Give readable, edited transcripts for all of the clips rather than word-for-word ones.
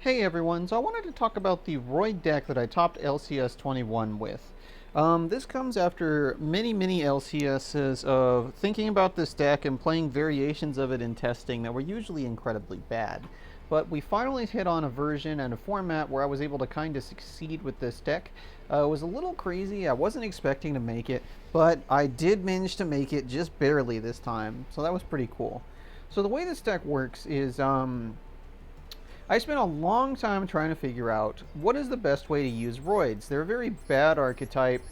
Hey everyone, so I wanted to talk about the Roid deck that I topped LCS 21 with. This comes after many LCSs of thinking about this deck and playing variations of it in testing that were usually incredibly bad. But we finally hit on a version and a format where I was able to kind of succeed with this deck. It was a little crazy, I wasn't expecting to make it, but I did manage to make it just barely this time, so that was pretty cool. So the way this deck works is I spent a long time trying to figure out what is the best way to use roids. They're a very bad archetype,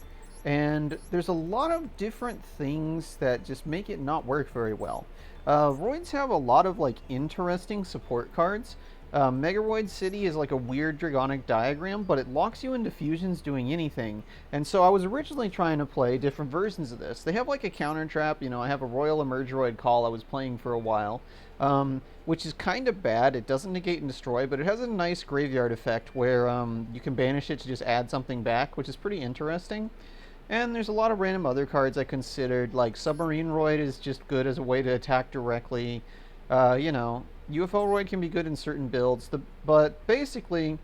and there's a lot of different things that just make it not work very well. Roids have a lot of like interesting support cards. Megaroid City is like a weird dragonic diagram, but it locks you into fusions doing anything. And so I was originally trying to play different versions of this. They have like a counter trap. I have a Royal Emergeroid call I was playing for a while, which is kind of bad. It doesn't negate and destroy, but it has a nice graveyard effect where you can banish it to just add something back, which is pretty interesting. And there's a lot of random other cards I considered, like Submarine Roid is just good as a way to attack directly. UFO Roid can be good in certain builds, but basically,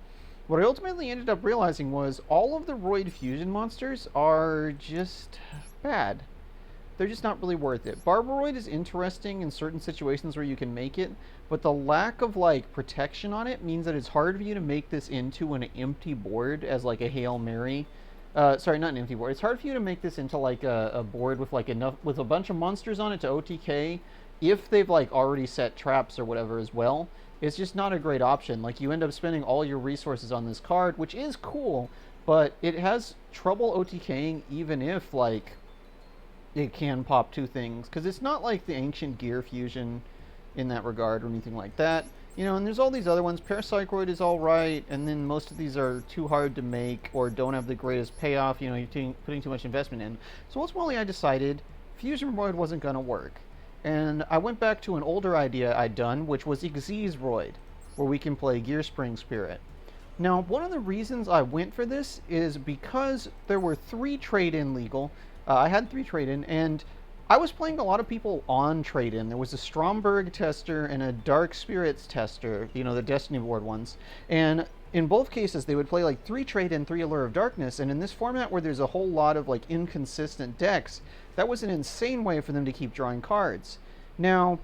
what I ultimately ended up realizing was all of the Roid fusion monsters are just bad. They're just not really worth it. Barboroid is interesting in certain situations where you can make it, but the lack of like protection on it means that it's hard for you to make this into an empty board as like a Hail Mary. Sorry, not an empty board. It's hard for you to make this into like a board with like enough with a bunch of monsters on it to OTK if they've like already set traps or whatever as well. It's just not a great option. Like you end up spending all your resources on this card, which is cool, but it has trouble OTKing even if like it can pop two things because it's not like the ancient gear fusion in that regard or anything like that. And there's all these other ones. Parapsychroid is all right, and then most of these are too hard to make or don't have the greatest payoff. You're putting too much investment in. So ultimately, I decided Fusion Roid wasn't going to work. And I went back to an older idea I'd done, which was Xyz Roid, where we can play Gear Spring Spirit. Now, one of the reasons I went for this is because there were 3 trade-in legal. I had 3 trade-in, and I was playing a lot of people on trade-in. There was a Stromberg tester and a Dark Spirits tester, the Destiny board ones. And in both cases, they would play like 3 trade-in, 3 Allure of Darkness. And in this format where there's a whole lot of like inconsistent decks, that was an insane way for them to keep drawing cards. Now,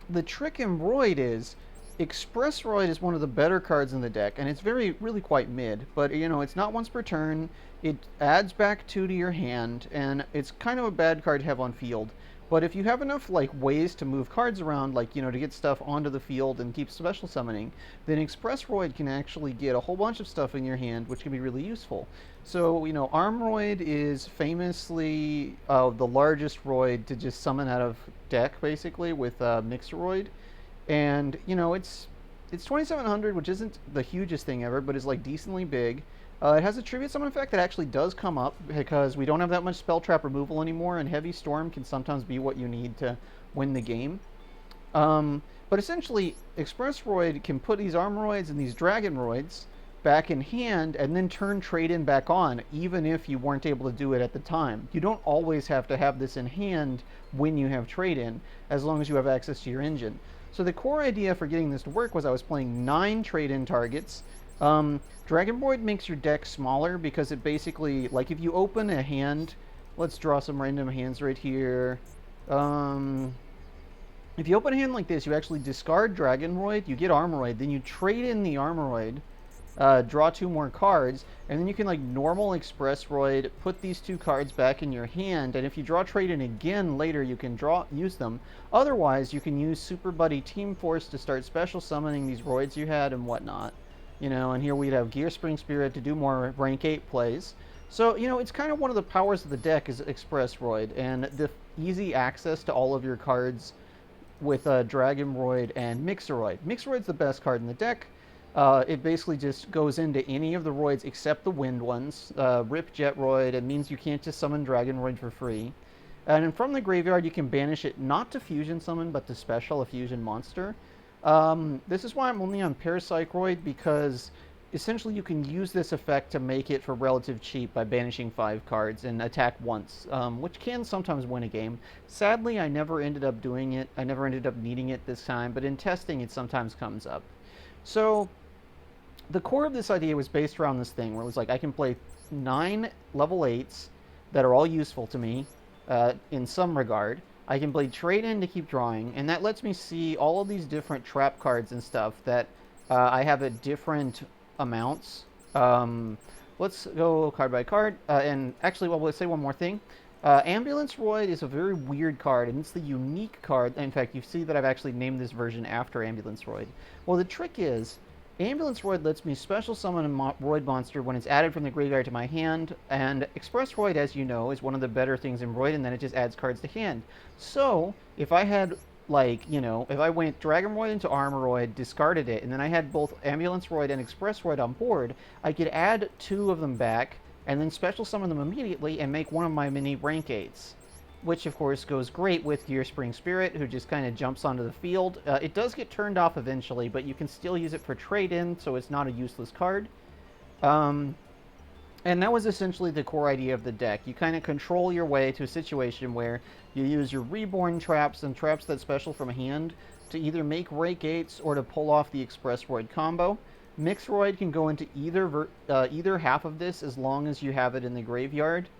the trick in Roid is Express Roid is one of the better cards in the deck, and it's really quite mid. But it's not once per turn. It adds back 2 to your hand, and it's kind of a bad card to have on field. But if you have enough like ways to move cards around, like to get stuff onto the field and keep special summoning, then Express Roid can actually get a whole bunch of stuff in your hand, which can be really useful. So Arm Roid is famously the largest Roid to just summon out of deck, basically with Mixeroid. And it's 2700, which isn't the hugest thing ever, but is like decently big. It has a tribute summon effect that actually does come up because we don't have that much spell trap removal anymore, and Heavy Storm can sometimes be what you need to win the game. But essentially, Express Roid can put these Armoroids and these Dragon Roids back in hand and then turn trade-in back on, even if you weren't able to do it at the time. You don't always have to have this in hand when you have trade-in, as long as you have access to your engine. So the core idea for getting this to work was I was playing 9 trade-in targets. Dragon Void makes your deck smaller because it basically, like if you open a hand, let's draw some random hands right here. If you open a hand like this, you actually discard Dragon Void, you get Armoroid, then you trade in the Armoroid, draw 2 more cards, and then you can like normal Express Roid, put these 2 cards back in your hand, and if you draw trade in again later, you can use them. Otherwise, you can use Super Buddy Team Force to start special summoning these Roids you had and whatnot. And here we'd have Gear Spring Spirit to do more rank 8 plays. So, it's kind of one of the powers of the deck is Express Roid, and the easy access to all of your cards with Dragon Roid and Mixeroid. Mixeroid's the best card in the deck. It basically just goes into any of the Roids except the wind ones. Rip Jet Roid, it means you can't just summon Dragon Roid for free. And then from the graveyard, you can banish it not to fusion summon, but to special a fusion monster. This is why I'm only on Parapsychroid, because essentially you can use this effect to make it for relative cheap by banishing 5 cards and attack once, which can sometimes win a game. Sadly, I never ended up doing it. I never ended up needing it this time, but in testing it sometimes comes up. So the core of this idea was based around this thing where it was like I can play 9 level 8s that are all useful to me in some regard. I can play trade in to keep drawing, and that lets me see all of these different trap cards and stuff that I have at different amounts. Um, let's go card by card. And actually, well, let's say one more thing. Ambulance Roid is a very weird card, and it's the unique card. In fact, you see that I've actually named this version after Ambulance Roid. Well, the trick is, Ambulance Roid lets me special summon a Roid monster when it's added from the graveyard to my hand, and Express Roid, as you know, is one of the better things in Roid, and then it just adds cards to hand. So, if I had, like, if I went Dragon Roid into Armor Roid, discarded it, and then I had both Ambulance Roid and Express Roid on board, I could add 2 of them back, and then special summon them immediately and make one of my mini rank 8s. Which, of course, goes great with Gearspring Spirit, who just kind of jumps onto the field. It does get turned off eventually, but you can still use it for trade-in, so it's not a useless card. Um, and that was essentially the core idea of the deck. You kind of control your way to a situation where you use your Reborn traps and traps that special from hand to either make rank 8s or to pull off the Express Roid combo. Mixroid can go into either half of this as long as you have it in the graveyard.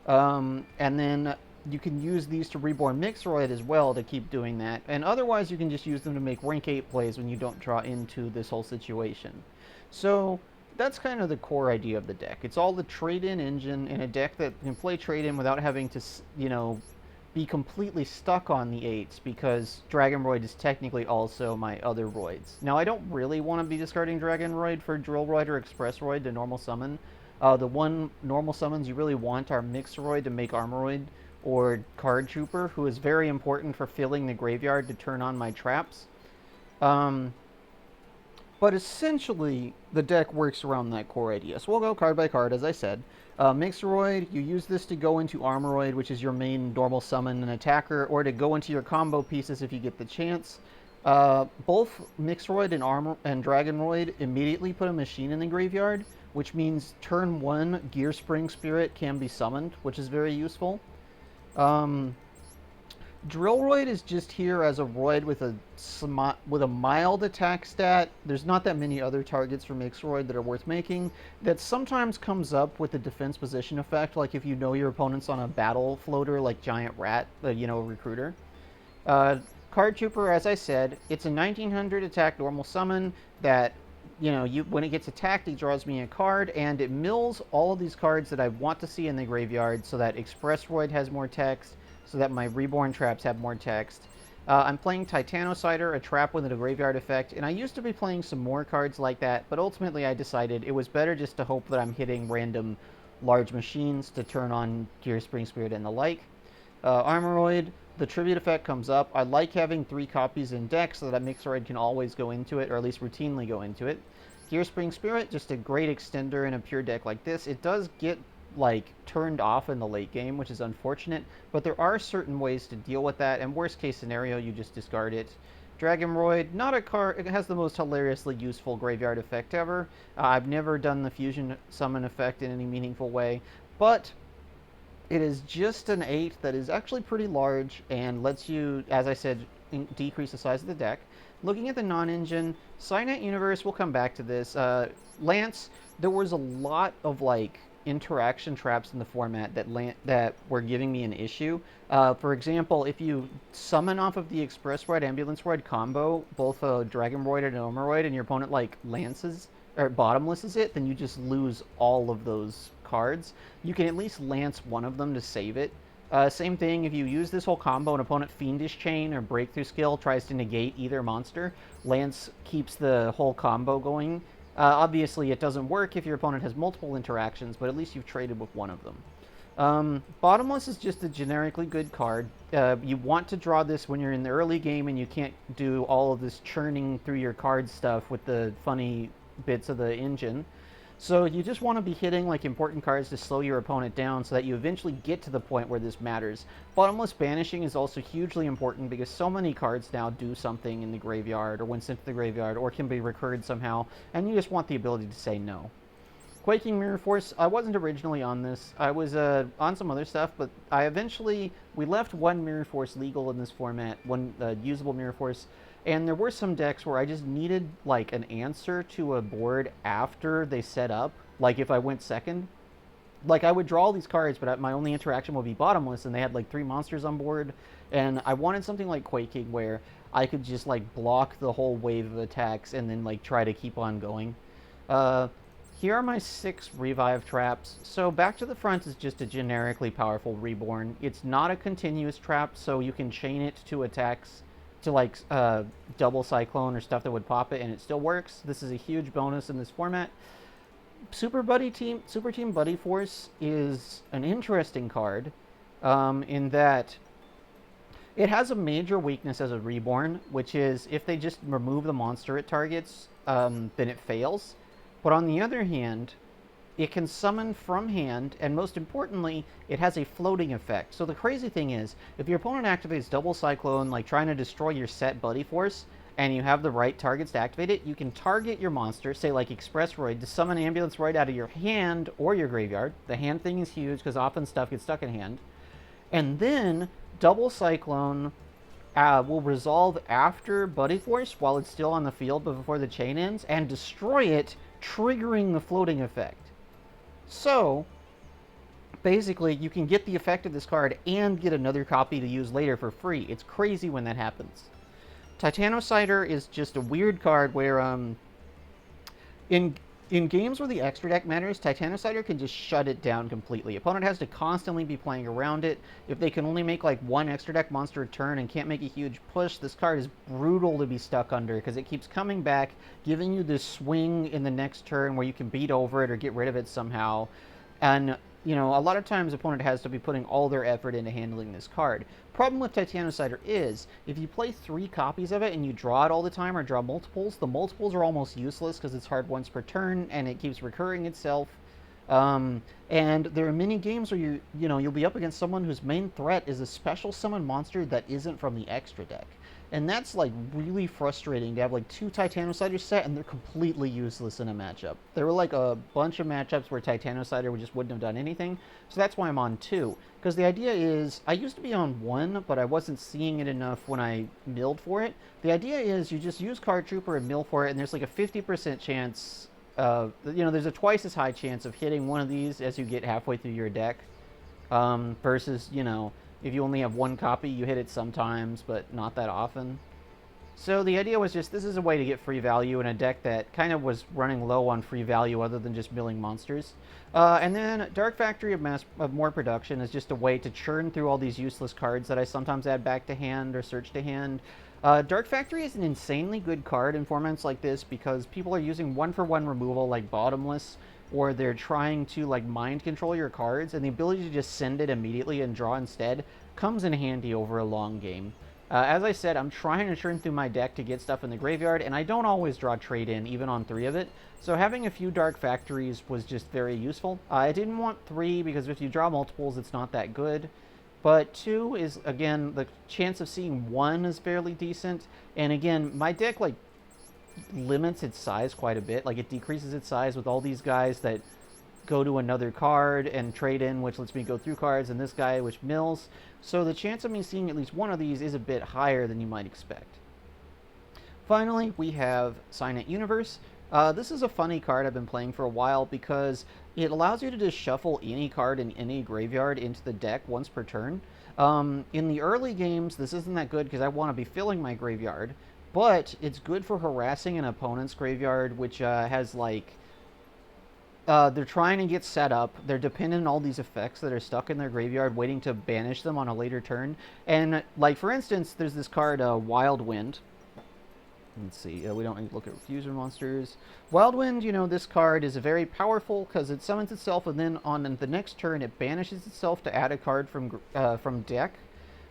And then you can use these to reborn Mixroid as well to keep doing that. And otherwise, you can just use them to make rank 8 plays when you don't draw into this whole situation. So that's kind of the core idea of the deck. It's all the trade-in engine in a deck that can play trade-in without having to, be completely stuck on the 8s, because Dragon Roid is technically also my other Roids. Now, I don't really want to be discarding Dragon Roid for Drill Roid or Express Roid to normal summon. The one normal summons you really want are Mixroid to make Armoroid, or Card Trooper, who is very important for filling the graveyard to turn on my traps. But essentially, the deck works around that core idea. So we'll go card by card, as I said. Mixroid, you use this to go into Armoroid, which is your main normal summon and attacker, or to go into your combo pieces if you get the chance. Both Mixroid and Dragonroid immediately put a machine in the graveyard, which means turn 1 Gearspring Spirit can be summoned, which is very useful. Drillroid is just here as a Roid with a mild attack stat. There's not that many other targets for Mixroid that are worth making. That sometimes comes up with the defense position effect, like if you know your opponent's on a battle floater like Giant Rat, Recruiter. Card Trooper, as I said, it's a 1900 attack normal summon that, when it gets attacked, it draws me a card, and it mills all of these cards that I want to see in the graveyard so that Express Roid has more text, so that my Reborn traps have more text. I'm playing Titanocider, a trap with a graveyard effect, and I used to be playing some more cards like that, but ultimately I decided it was better just to hope that I'm hitting random large machines to turn on Gearspring Spirit and the like. Armoroid, the tribute effect comes up. I like having 3 copies in deck so that Mixroid can always go into it, or at least routinely go into it. Gearspring Spirit, just a great extender in a pure deck like this. It does get turned off in the late game, which is unfortunate, but there are certain ways to deal with that, and worst case scenario, you just discard it. Dragonroid, not a card, it has the most hilariously useful graveyard effect ever. I've never done the fusion summon effect in any meaningful way, but it is just an 8 that is actually pretty large and lets you, as I said, decrease the size of the deck. Looking at the non-engine, Cyanite Universe, we'll come back to this. Lance, there was a lot of interaction traps in the format that were giving me an issue. For example, if you summon off of the Express Roid Ambulance Roid combo, both Dragon Roid and Omeroid, and your opponent lances or bottomlesses it, then you just lose all of those cards. You can at least lance one of them to save it. Same thing, if you use this whole combo, an opponent Fiendish Chain or Breakthrough Skill tries to negate either monster, Lance keeps the whole combo going. Obviously, it doesn't work if your opponent has multiple interactions, but at least you've traded with one of them. Bottomless is just a generically good card. You want to draw this when you're in the early game and you can't do all of this churning through your card stuff with the funny bits of the engine. So you just want to be hitting important cards to slow your opponent down so that you eventually get to the point where this matters. Bottomless Banishing is also hugely important because so many cards now do something in the graveyard or when sent to the graveyard or can be recurred somehow, and you just want the ability to say no. Quaking Mirror Force, I wasn't originally on this. I was on some other stuff, but we left one Mirror Force legal in this format, one usable Mirror Force, And there were some decks where I just needed like an answer to a board after they set up. Like if I went second, like I would draw all these cards, but my only interaction would be bottomless, and they had like 3 monsters on board, and I wanted something like Quaking where I could just like block the whole wave of attacks and then like try to keep on going. Uh, Here are my 6 revive traps. So Back to the Front is just a generically powerful reborn. It's not a continuous trap, so you can chain it to attacks to like double cyclone or stuff that would pop it, and it still works. This is a huge bonus in this format. Super Team Buddy Force is an interesting card in that it has a major weakness as a reborn, which is if they just remove the monster it targets, then it fails. But on the other hand, it can summon from hand, and most importantly, it has a floating effect. So the crazy thing is, if your opponent activates Double Cyclone, like trying to destroy your set Buddy Force, and you have the right targets to activate it, you can target your monster, say like Express Roid, to summon Ambulance Roid out of your hand or your graveyard. The hand thing is huge because often stuff gets stuck in hand. And then Double Cyclone will resolve after Buddy Force while it's still on the field but before the chain ends, and destroy it, triggering the floating effect. So, basically, you can get the effect of this card and get another copy to use later for free. It's crazy when that happens. Titanocider is just a weird card where, in games where the extra deck matters, Titanocider can just shut it down completely. Opponent has to constantly be playing around it. If they can only make like one extra deck monster a turn and can't make a huge push, this card is brutal to be stuck under because it keeps coming back, giving you this swing in the next turn where you can beat over it or get rid of it somehow. And, you know, a lot of times opponent has to be putting all their effort into handling this card. Problem with Titanocider is, if you play 3 copies of it and you draw it all the time or draw multiples, the multiples are almost useless because it's hard once per turn and it keeps recurring itself. And there are many games where you'll be up against someone whose main threat is a special summon monster that isn't from the extra deck. And that's like really frustrating to have like 2 Titanociders set and they're completely useless in a matchup. There were like a bunch of matchups where Titanocider just wouldn't have done anything, so that's why I'm on 2. Because the idea is, I used to be on 1, but I wasn't seeing it enough when I milled for it. The idea is you just use Card Trooper and mill for it, and there's like a 50% chance, there's a twice as high chance of hitting one of these as you get halfway through your deck, versus, if you only have 1 copy, you hit it sometimes, but not that often. So the idea was just, this is a way to get free value in a deck that kind of was running low on free value other than just milling monsters. And then Dark Factory of More Production is just a way to churn through all these useless cards that I sometimes add back to hand or search to hand. Dark Factory is an insanely good card in formats like this because people are using 1-for-1 removal like Bottomless, or they're trying to like mind control your cards, and the ability to just send it immediately and draw instead comes in handy over a long game. As I said, I'm trying to churn through my deck to get stuff in the graveyard, and I don't always draw trade-in, even on 3 of it, so having a few Dark Factories was just very useful. I didn't want 3, because if you draw multiples, it's not that good, but 2 is, again, the chance of seeing 1 is fairly decent, and again, my deck, like, limits its size quite a bit. Like, it decreases its size with all these guys that go to another card and trade in, which lets me go through cards, and this guy, which mills. So the chance of me seeing at least one of these is a bit higher than you might expect. Finally, we have Silent Universe. This is a funny card I've been playing for a while because it allows you to just shuffle any card in any graveyard into the deck once per turn. In the early games, this isn't that good because I want to be filling my graveyard, but it's good for harassing an opponent's graveyard, which has like they're trying to get set up. They're dependent on all these effects that are stuck in their graveyard, waiting to banish them on a later turn. And, like, for instance, there's this card, Wild Wind. Let's see, we don't need to look at fusion monsters. Wild Wind, this card is very powerful because it summons itself, and then on the next turn it banishes itself to add a card from deck.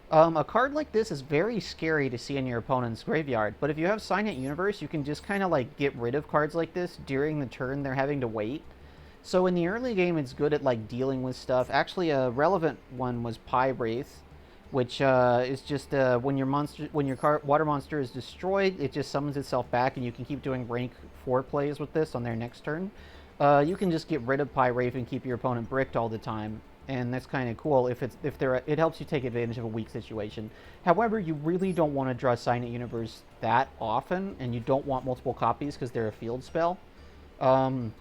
A card like this is very scary to see in your opponent's graveyard, but if you have Silent Universe, you can just kind of, like, get rid of cards like this during the turn they're having to wait. So in the early game, it's good at like dealing with stuff. Actually, a relevant one was Wraith, which is just when your water monster is destroyed, it just summons itself back, and you can keep doing rank 4 plays with this on their next turn. You can just get rid of Wraith and keep your opponent bricked all the time. and that's kind of cool it helps you take advantage of a weak situation. However, you really don't want to draw Sign It Universe that often, and you don't want multiple copies because they're a field spell. Um,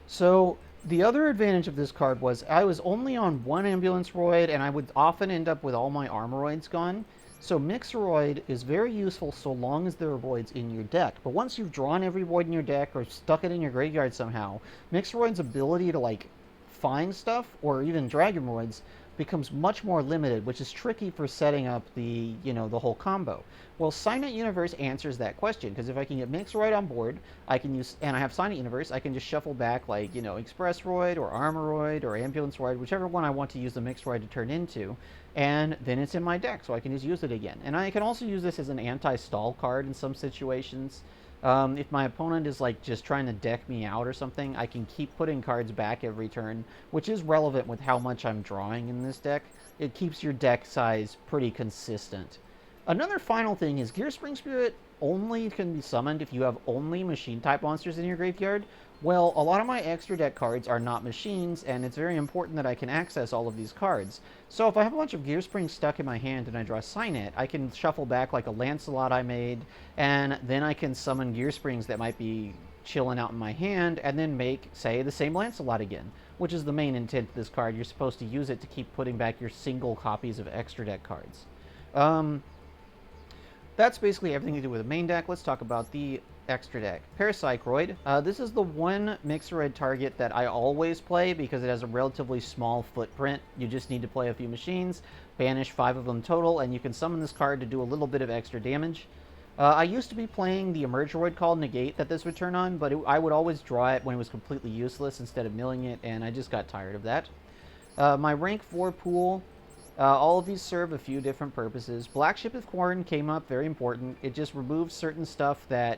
so the other advantage of this card was I was only on one ambulance roid, and I would often end up with all my armoroids gone. So Mixeroid is very useful so long as there are roids in your deck. But once you've drawn every roid in your deck or stuck it in your graveyard somehow, Mixeroid's ability to like find stuff or even Dragon Roids becomes much more limited, which is tricky for setting up the whole combo. Well, Sign It Universe answers that question, because if I can get Mixeroid on board, I can use, and I have Sign It Universe, I can just shuffle back like, Express Roid or Armor Roid or Ambulance Roid, whichever one I want to use the Mixeroid to turn into, and then it's in my deck, so I can just use it again. And I can also use this as an anti-stall card in some situations. If my opponent is like just trying to deck me out or something, I can keep putting cards back every turn, which is relevant with how much I'm drawing in this deck. It keeps your deck size pretty consistent. Another final thing is Gear Spring Spirit only can be summoned if you have only machine type monsters in your graveyard. Well, a lot of my extra deck cards are not machines, and it's very important that I can access all of these cards. So if I have a bunch of Gear Springs stuck in my hand and I draw Sign It, I can shuffle back like a Lancelot I made, and then I can summon Gear Springs that might be chilling out in my hand, and then make, say, the same Lancelot again, which is the main intent of this card. You're supposed to use it to keep putting back your single copies of extra deck cards. That's basically everything to do with the main deck. Let's talk about the extra deck. Parapsychroid. This is the one Mixeroid target that I always play because it has a relatively small footprint. You just need to play a few machines, banish 5 of them total, and you can summon this card to do a little bit of extra damage. I used to be playing the Emergeroid called Negate that this would turn on, but I would always draw it when it was completely useless instead of milling it, and I just got tired of that. My rank 4 pool. All of these serve a few different purposes. Black Ship of Corn came up, very important. It just removes certain stuff that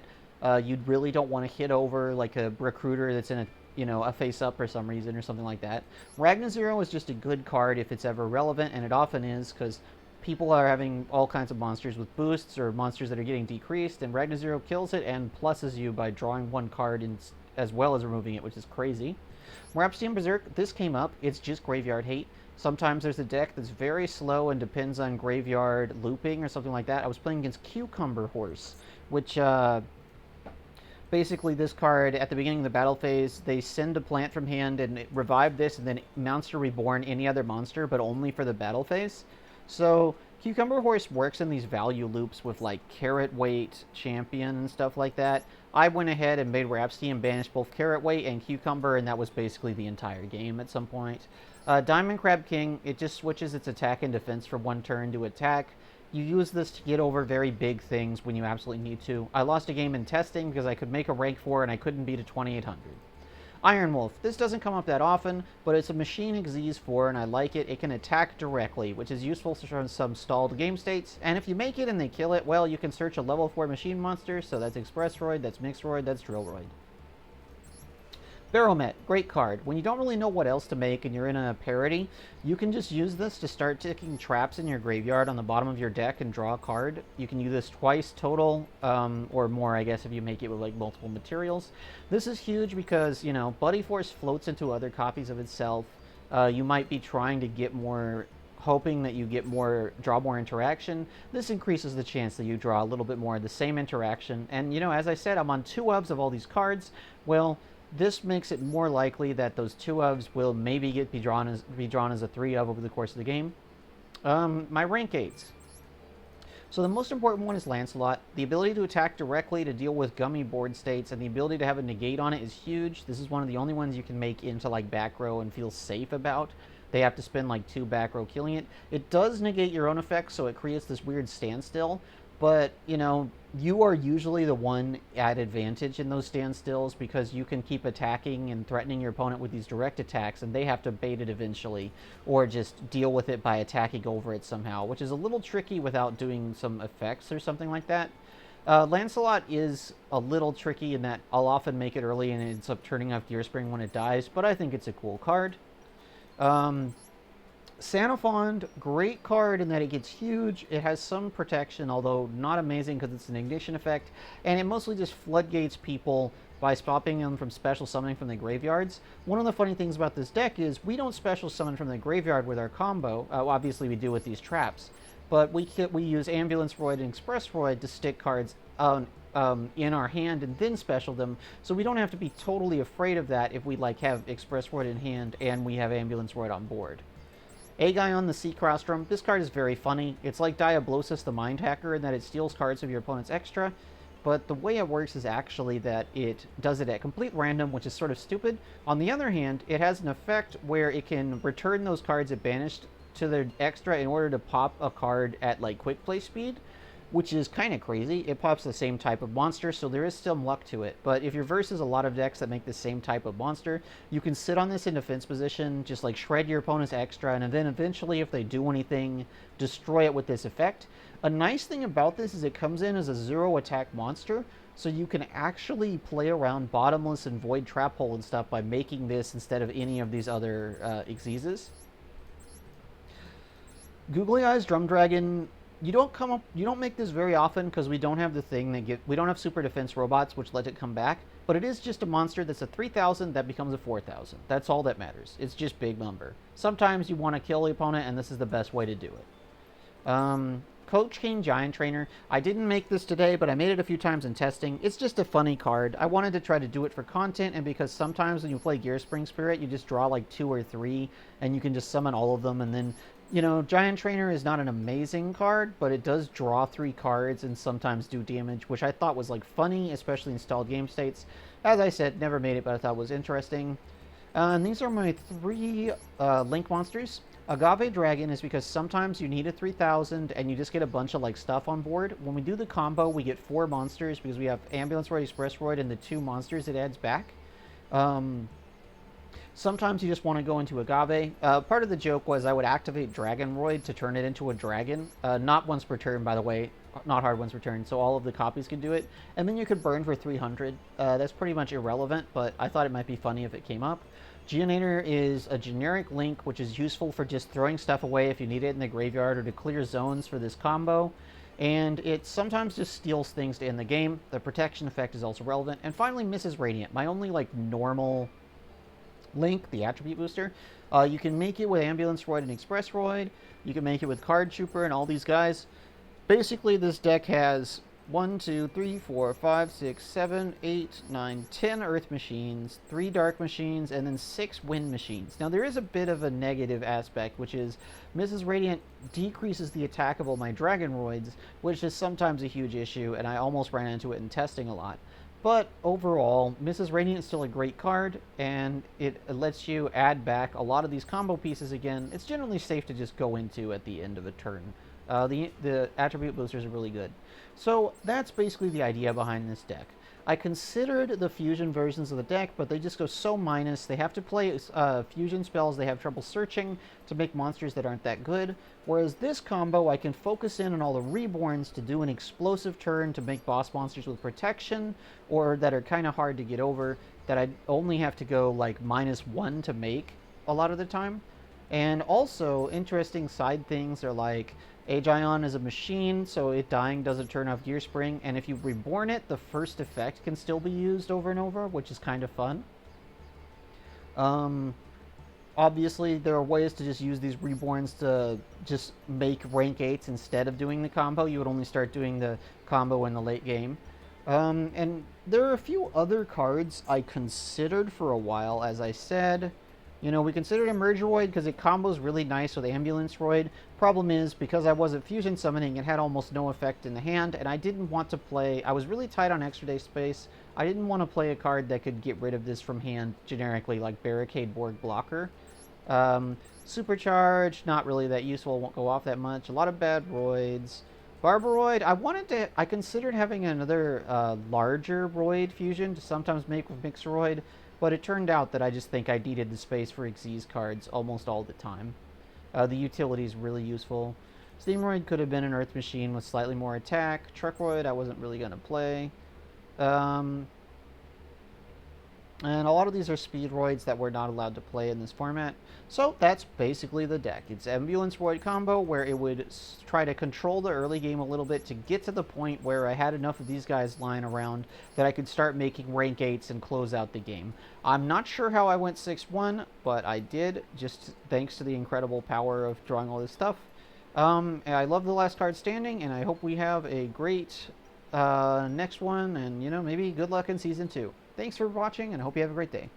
you really don't want to hit over, like a Recruiter that's in a face-up for some reason or something like that. Ragnazero is just a good card if it's ever relevant, and it often is, because people are having all kinds of monsters with boosts or monsters that are getting decreased, and Ragnazero kills it and pluses you by drawing one card as well as removing it, which is crazy. Rhapsody Berserk, this came up. It's just graveyard hate. Sometimes there's a deck that's very slow and depends on graveyard looping or something like that. I was playing against Cucumber Horse, which basically this card, at the beginning of the battle phase, they send a plant from hand and revive this, and then Monster Reborn any other monster, but only for the battle phase. So Cucumber Horse works in these value loops with like Carrot Weight, Champion, and stuff like that. I went ahead and made Rhapsody and banished both Carrot Weight and Cucumber, and that was basically the entire game at some point. Diamond Crab King, it just switches its attack and defense for one turn to attack. You use this to get over very big things when you absolutely need to. I lost a game in testing because I could make a rank 4 and I couldn't beat a 2800. Iron Wolf. This doesn't come up that often, but it's a machine Xyz 4 and I like it. It can attack directly, which is useful for some stalled game states. And if you make it and they kill it, well, you can search a level 4 machine monster. So that's Expressroid, that's Mixeroid, that's Drillroid. Baromet, great card. When you don't really know what else to make and you're in a parity, you can just use this to start ticking traps in your graveyard on the bottom of your deck and draw a card. You can use this twice total, or more, I guess, if you make it with like multiple materials. This is huge because, Bloody Force floats into other copies of itself. You might be trying to get more, hoping that you get more, draw more interaction. This increases the chance that you draw a little bit more of the same interaction. And, as I said, I'm on 2 ofs of all these cards. Well, this makes it more likely that those 2 ofs will maybe be drawn as a 3 of over the course of the game. My rank 8s. So the most important one is Lancelot. The ability to attack directly to deal with gummy board states and the ability to have a negate on it is huge. This is one of the only ones you can make into like back row and feel safe about. They have to spend like 2 back row killing it. It does negate your own effects, so it creates this weird standstill. But, you are usually the one at advantage in those standstills because you can keep attacking and threatening your opponent with these direct attacks, and they have to bait it eventually or just deal with it by attacking over it somehow, which is a little tricky without doing some effects or something like that. Lancelot is a little tricky in that I'll often make it early and it ends up turning off Gearspring when it dies, but I think it's a cool card. Sanafond, great card in that it gets huge. It has some protection, although not amazing because it's an ignition effect. And it mostly just floodgates people by swapping them from special summoning from the graveyards. One of the funny things about this deck is we don't special summon from the graveyard with our combo. Obviously, we do with these traps, but we use Ambulance Roid and Express Roid to stick cards in our hand and then special them, so we don't have to be totally afraid of that if we like have Express Roid in hand and we have Ambulance Roid on board. Aegon the Sea Crostrum. This card is very funny. It's like Diablosis the Mind Hacker in that it steals cards of your opponent's extra, but the way it works is actually that it does it at complete random, which is sort of stupid. On the other hand, it has an effect where it can return those cards it banished to their extra in order to pop a card at like quick play speed, which is kind of crazy. It pops the same type of monster, so there is some luck to it. But if you're versus a lot of decks that make the same type of monster, you can sit on this in defense position, just like shred your opponent's extra, and then eventually, if they do anything, destroy it with this effect. A nice thing about this is it comes in as a 0 attack monster, so you can actually play around Bottomless and Void Trap Hole and stuff by making this instead of any of these other Xyzes. Googly Eyes Drum Dragon. You don't make this very often because we don't have the thing we don't have super defense robots which let it come back, but it is just a monster that's a 3,000 that becomes a 4,000. That's all that matters. It's just big number. Sometimes you want to kill the opponent, and this is the best way to do it. Coach King Giant Trainer. I didn't make this today, but I made it a few times in testing. It's just a funny card. I wanted to try to do it for content, and because sometimes when you play Gear Spring Spirit, you just draw like 2 or 3, and you can just summon all of them, and then Giant Trainer is not an amazing card, but it does draw 3 cards and sometimes do damage, which I thought was like funny, especially in stalled game states. As I said, never made it, but I thought it was interesting. And these are my 3 Link monsters. Agave Dragon is because sometimes you need a 3,000 and you just get a bunch of like stuff on board. When we do the combo, we get 4 monsters because we have Ambulance Roid, Express Roid, and the 2 monsters it adds back. Sometimes you just want to go into Agave. Part of the joke was I would activate Dragon Roid to turn it into a dragon. Not once per turn, by the way. Not hard once per turn, so all of the copies can do it. And then you could burn for 300. That's pretty much irrelevant, but I thought it might be funny if it came up. Geonator is a generic Link, which is useful for just throwing stuff away if you need it in the graveyard or to clear zones for this combo. And it sometimes just steals things to end the game. The protection effect is also relevant. And finally, Mrs. Radiant, my only like normal Link, the attribute booster. You can make it with Ambulance Roid and Express Roid. You can make it with Card Trooper and all these guys. Basically, this deck has 1, 2, 3, 4, 5, 6, 7, 8, 9, 10 Earth Machines, 3 Dark Machines, and then 6 Wind Machines. Now, there is a bit of a negative aspect, which is Mrs. Radiant decreases the attack of all my Dragon Roids, which is sometimes a huge issue, and I almost ran into it in testing a lot. But overall, Mrs. Radiant is still a great card, and it lets you add back a lot of these combo pieces again. It's generally safe to just go into at the end of a turn. The attribute boosters are really good. So that's basically the idea behind this deck. I considered the fusion versions of the deck, but they just go so minus. They have to play fusion spells they have trouble searching to make monsters that aren't that good. Whereas this combo, I can focus in on all the reborns to do an explosive turn to make boss monsters with protection, or that are kind of hard to get over, that I only have to go like -1 to make a lot of the time. And also, interesting side things are like Aegon is a machine, so it dying doesn't turn off Gear Spring, and if you reborn it, the first effect can still be used over and over, which is kind of fun. Obviously, there are ways to just use these reborns to just make rank 8s instead of doing the combo. You would only start doing the combo in the late game. And there are a few other cards I considered for a while, as I said. We considered Emerge Roid because it combos really nice with Ambulance Roid. Problem is, because I wasn't fusion summoning, it had almost no effect in the hand, and I didn't want to play... I was really tight on extra day space. I didn't want to play a card that could get rid of this from hand generically, like Barricade Borg Blocker. Supercharge, not really that useful, won't go off that much. A lot of bad Roids. Barbaroid, I considered having another larger Roid fusion to sometimes make with Mixeroid, but it turned out that I just think I needed the space for Xyz cards almost all the time. The utility is really useful. Steamroid could have been an Earth Machine with slightly more attack. Truckroid I wasn't really going to play. And a lot of these are speed roids that we're not allowed to play in this format. So that's basically the deck. It's ambulance roid combo where it would try to control the early game a little bit to get to the point where I had enough of these guys lying around that I could start making rank 8s and close out the game. I'm not sure how I went 6-1, but I did, just thanks to the incredible power of drawing all this stuff. I love the last card standing, and I hope we have a great next one, and maybe good luck in season 2. Thanks for watching, and I hope you have a great day.